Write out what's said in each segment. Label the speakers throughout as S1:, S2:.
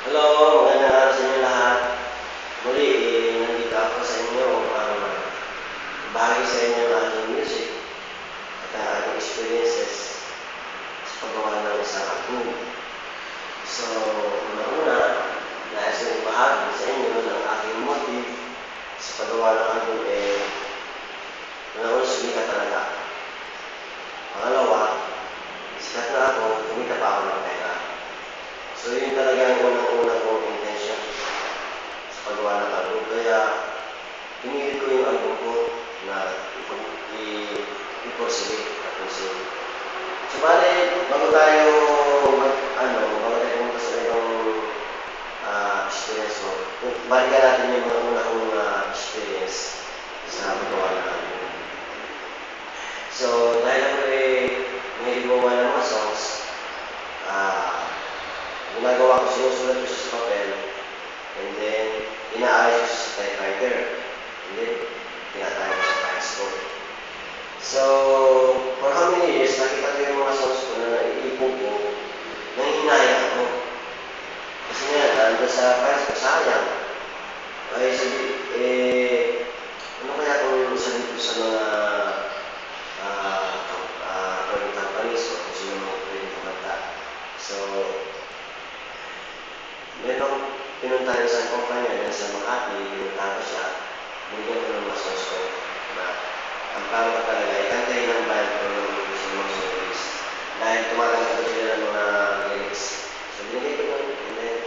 S1: Hello, magandang araw sa inyo lahat. Muli, nandito ako sa inyo upang ibahagi sa inyo ang aking music at ang aking experiences sa paggawa ng isang album. So, una-una, nais kong ibahagi sa inyo ng aking motive sa paggawa ng album una-una, sumikat talaga. Pangalawa, sikat na ako, kumita pa ako ng pera. So, yun talaga ang unang-una kong intention sa paggawa ng album. Kaya, pinilit ko yung album ko na i-proceed at proceed. So, bale, bago tayo bago tayo pumunta sa ibang experience mo, balikan natin yung mga una kong experience sa paggawa ng album. So, dahil ako may gumawa ng mga songs, ginagawa ko, sinusulat ko sa papel, and then, inaayos ko sa typewriter, and then, tinatayo ko sa files ko. So, for how many years, nakita ko yung mga songs ko na naiipon ko, nanginaya ako. Kasi nga, nandun sa files ko, sayang. Ay, sabi, ano kaya kung isa dito sa mga recording companies o kung sino mga pwede kumanta. So, meron pinuntahan sa kumpanya na sa Makati, pinuntahan ko siya, binigyan ko ng mga songs ko na ang plano ko talaga, ikantahin ng band ko ng mga songs dahil tumatanggap ko sila ng mga lyrics. So, binigay ko nun, and then,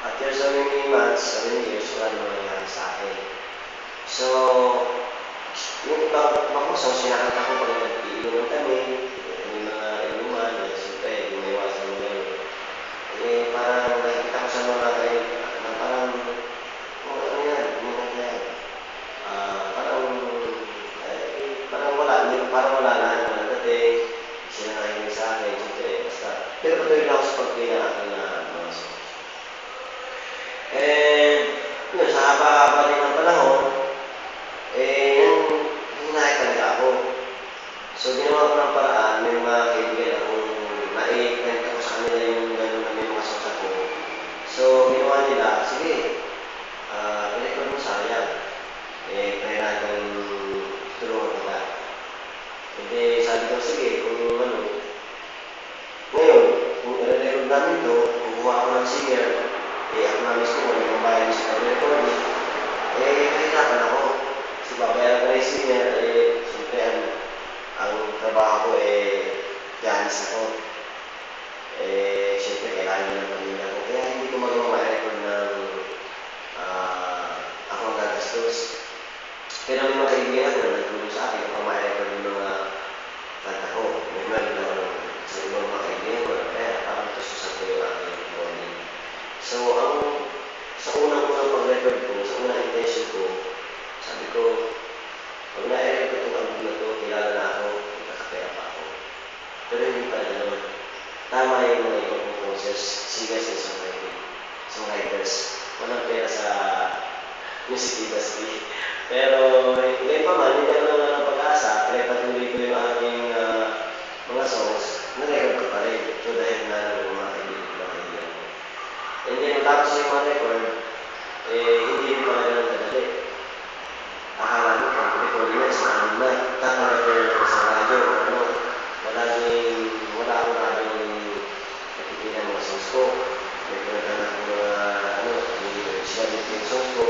S1: after so many months, so many years, wala naman nangyari sa akin. So, yung ibang ko songs, sinakanta ko pag nag-iinuman kami, yung mga inuman, siyempre, gumayawasan mo yun. Parang nakikita ko sa mga na parang, ano yan, parang wala na, walang dating, sila nakikinig sa akin, siyempre, basta. Pero patuloy lang ako sa pag-play ng aking mga songs. And, yun, sa haba-haba din ng panahon, hinahit talaga ako. So, ginawa ko ng paraan, may mga kaibigan akong naikwento ko sa kanila yung gano'n na may mga songs ako. So, ginawa nila, sige, i-record mo sayang. Kaya natin tulungan kita. Hindi, sabi ko, sige, kung ano. Ngayon, kung i-record namin ito, kukuha ako ng singer, ako na mismo, wala kong bayan sa pag-recording, kahirapan ako. Kasi babayaran ko na yung singer, siyempre, ang trabaho ko, pianist ako. Siyempre, kailangan nyo ng pamilya ko. Kaya hindi ko magawang ma-record ng ako ang gagastos. Pero may mga kaibigan ako na nagtulong sa akin upang ma-record yung mga kanta ko. May meron ako sa ibang mga kaibigan ko na pera para matususan ko yung aking recording. So, sa unang-unang pag-record ko, sa unang intention ko, sabi ko, pag na-record ko itong album na ito, kilala na ako, magkakapera pa ako. Pero hindi pa naman. Tama yung mga ibang composers, singers and songwriters. Walang pera sa music industry. Pero ngayon pa man, hindi ako naman ng pag-asa, kaya patuloy ko yung aking mga songs, na-record ko pa rin. So dahil na ng mga kaibigan. And then, matapos yung mga record, hindi rin pala ganun kadali. Akala mo, pag recording na, sa amin na, tatanggapin ko sa radyo, wala akong radyo yung nakikinig mga songs ko. May pinaghanap ko mga, sila yung songs ko,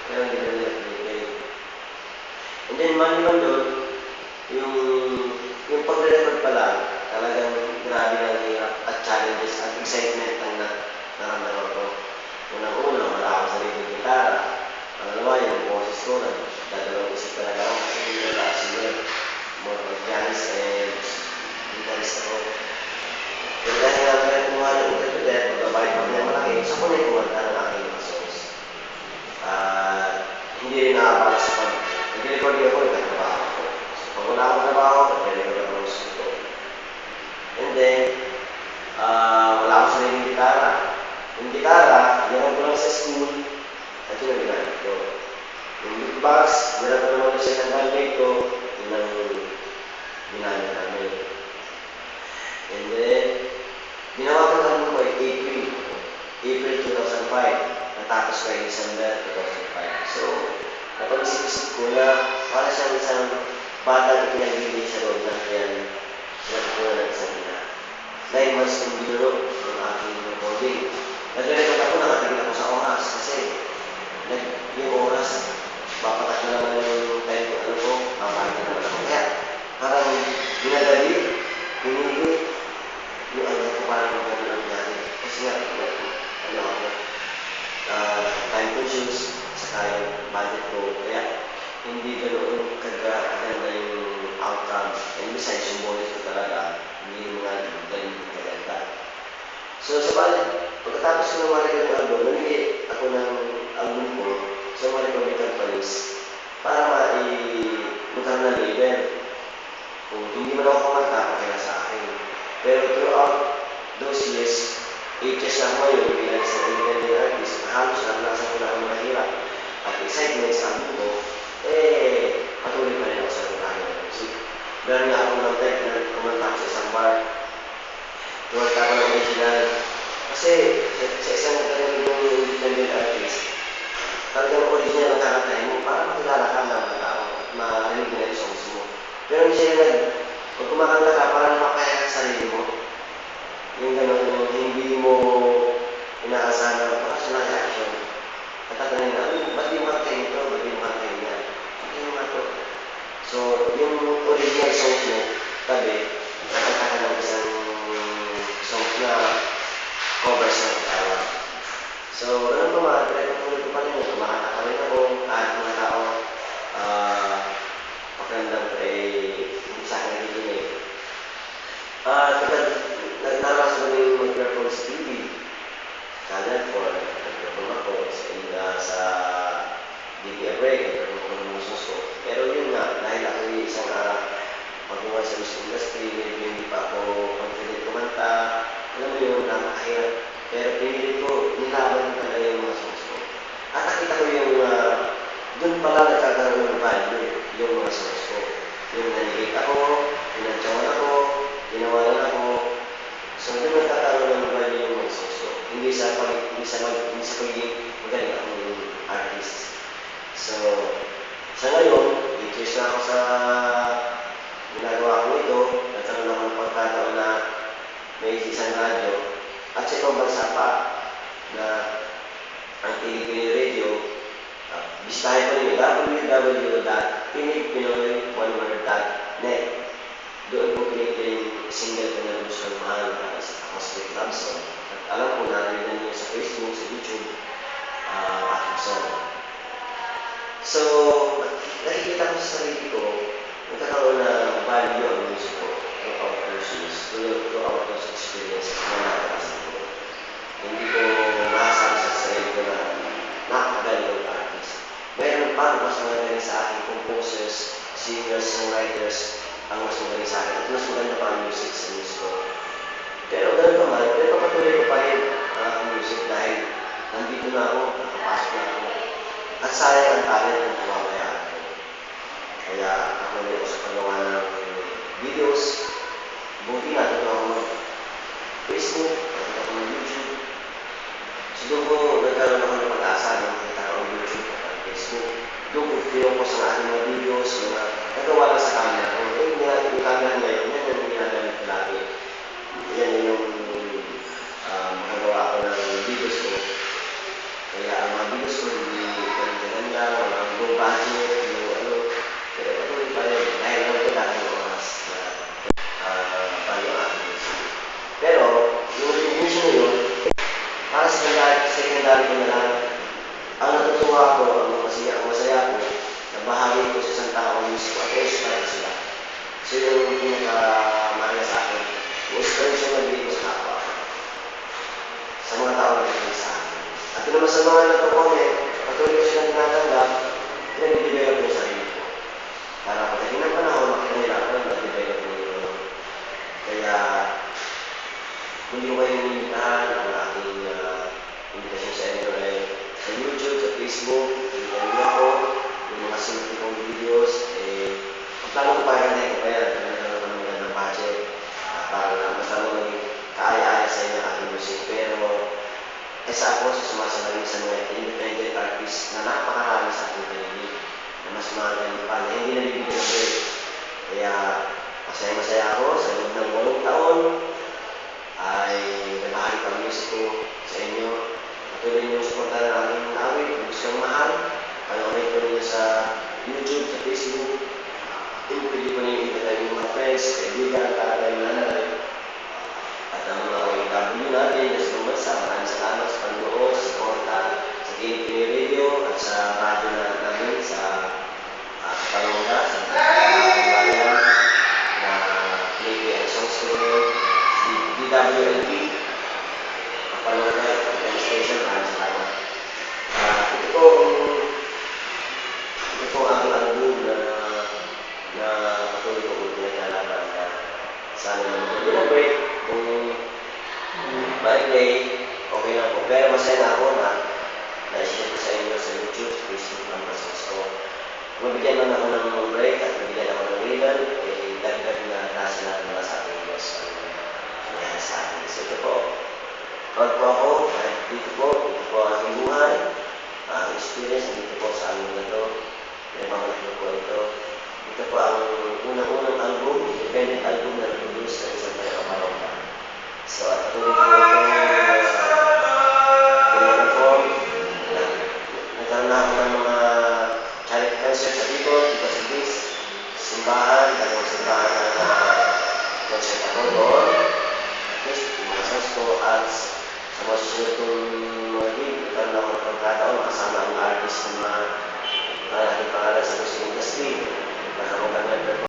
S1: pero hindi na nila pinipay. And then, maliwan doon, yung pag-record pala, talagang grabe ng hirap at challenges at excitement ang naramdaman ko. Unang-una, wala akong sariling gitara. Pangalawa, yung boses ko, dadalawang isip talaga ako kasi hindi wala singer. More of pianist and guitarist ako. Kaya dahil nga kaya kumuha ng interpreter, magbabalik pa ng malaki, sa kunay kumanta ng aking mga songs. Hindi rin nakabalik sa nag-recording ako, nagtatrabaho ako. So, pag wala akong trabaho, nag-record ako ng songs ko. And then, wala akong sariling gitara. Yung gitara, yan ko lang sa school, at yun ang ginamit ko. Yung beatbox, meron ko naman sa isang bandmate ko, yun ang ginamit namin. And then, ginawa ko naman ko ay April. April 2005. Natapos ko yung December 2005. So, napag-isip-isip ko na para siyang isang batang ipinagbibigay sa loob ng yan, pinatutunan ng isang ina. 9 months kong binuro ng aking recording. Nagre-record ako, nakatigil ako sa oras kasi yung oras, papatak na naman yung time ko, ano ko, papatak na naman ako. Kaya, parang binadali, pinili, yung ano ko parang maganda lang natin. Kasi nga, ano ako, time conscious, saka yung budget ko. Kaya, hindi ganoon kaganda yung outcome. And besides, yung bonus ko talaga, hindi mga ganun kaganda. So, sa balik, pagkatapos ko ng mga record album, namili ako ng album ko sa mga recording companies para magkaroon ng label. Kung hindi man ako kumanta, okay na sa akin. Pero throughout those years, 8 years na ako ngayon bilang isang independent artist, halos naranasan ko na ang mahirap at excitement sa album ko, patuloy pa rin ako sa pagkakaroon ng music. Meron nga ako ng type na kumanta sa isang bar. Kumanta ko ng original. Kasi sa isang talagang independent artist, talagang original ang kakatahin mo para makilala ka ng mga tao at marinig na yung songs mo. Pero hindi siya pag kumakanta ka, parang napakaya sa sarili mo. Yung gano'n, yung hindi mo inaasahan na bakasyon ng reaction. At tatanungin na, ba't di mo kantahin ito? Ba't di mo kantahin yan? Kantahin mo nga ito. So, yung original songs mo, tabi, nakanta ka ng isang songs na covers ng katawa. So, ano pa mga, pinagpatuloy ko pa rin yun. Kumakanta pa rin ako, kahit mga tao, pakiramdam ko hindi sa akin nagiginig. Naranasan ko yung mag-perform sa TV. Channel 4, nag-perform ako sa DPA break, nag-perform ako ng mga songs ko. Pero yun nga, dahil ako yung isang pag-uwan sa music industry, medyo hindi pa ako confident kumanta. Alam mo yun, napakahirap. Pero pinilit ko, nilaban ko talaga yung mga songs ko. At nakita ko yung, dun pala nagkakaroon ng value yung mga songs ko. Yung nanigit ako, pinantsawan ako, ginawalan ako. So, dun nagkakaroon ng value yung mga songs ko. Hindi sa pagiging magaling ako yung artist. So, sa ngayon, 8 years na ako sa ginagawa ko ito. Nagkaroon ako ng pagkataon na may isang radyo at sa ibang bansa pa na ang Pilipino Radio, bisitahin ko rin www.pinigpinoy1word.net. Doon ko pinigpin yung single ko na Lubos ng Mahal na isa ako sa Rick Robson. At alam ko narinig niyo sa Facebook, sa YouTube, aking song. So, nakikita ko sa sarili ko, nagkakaroon na value ang music ko throughout those years, throughout those experiences na nakakasa ko. Hindi ko masasabi sa sarili ko na napakagaling ang artist. Mayroon pa mas magaling sa aking composers, singers, songwriters, ang mas magaling sa akin. At mas maganda pa ang music sa music ko. Pero ganun pa man, pero patuloy ko pa rin ang aking music dahil nandito na ako, nakapasok na ako. At sayang ang talent kung kumamayaan ko. Kaya ako rin ako sa pagawa ng videos. Buti na, ito ako Facebook, ito ako ng YouTube. So doon ko nagkaroon ako ng pag-asa na makita ko ang YouTube at Facebook. Doon ko pinopos ang aking mga videos, mga nagawa lang sa camera ko. Yung camera ngayon, yan yung ginagamit ko lagi. Yan yung magagawa ko ng videos ko. Kaya ang mga videos ko hindi ganda, walang low budget, ano. Pero patuloy pa rin, dahil naman ko dahil yung oras na paano ang aking music. Pero, yung recognition na yun, para sa secondary ko na lang, ang natutuwa ko, ang masaya ko, na bahagi ko sa isang tao ang music ko at i-inspire sila. So yung pinaka-mahalaga sa akin, yung inspiration na bigay ko sa kapwa ko, sa mga tao na nakikinig sa akin. At yun naman sa mga nagpo-comment, patuloy ko silang tinatanggap, pinag-develop ko yung sarili ko. Para pagdating ng panahon, makita nila ako, nag-develop ko yung kaya, hindi ko kayo inimitahan ang aking invitation sa inyo ay sa YouTube, sa Facebook, yung ako, yung mga simple kong videos, ang plano ko pa yan, ko pa yan, talagang naman ng budget, para mas maging kaaya-aya sa inyo aking music. Pero, kaysa ako sa sumasalamin sa mga independent artists na napakarami sa ating paligid na mas magaling pa na hindi nabibigyan ng break. Kaya masaya-masaya ako sa loob ng 8 taon ay nabahagi pa music ko sa inyo. Patuloy niyo suportahan ang aking awit, kung gusto nyo mahal, panoorin ko ninyo sa YouTube, sa Facebook. Pwede ko ninyo itatay yung mga friends, kaibigan, para tayo nanay. At ang mga OFW natin na sa bansa, maraming salamat sa panonood, sa suporta, sa KNP Radio at sa radyo namin sa Palonga, sa bayan na PBN Songs Studio, DWLP, Palonga, FM Station, maraming salamat. Ito po ang album na patuloy ko ulit pinagkalaban na sana naman doon na break kung ma-replay, okay lang po. Pero masaya na ako na na-share ko sa inyo sa YouTube, sa Facebook, ang masas ko. Mabigyan man ako ng break at mabigyan ako ng ribbon, dagdag na nasa lahat mga sa ating Diyos ang nangyari sa atin. So ito po, proud po ako, dito po ang aking buhay, ang experience, dito po sa amin na ito, pinagmamalaki po ito. Ito po ang unang-unang album, independent album na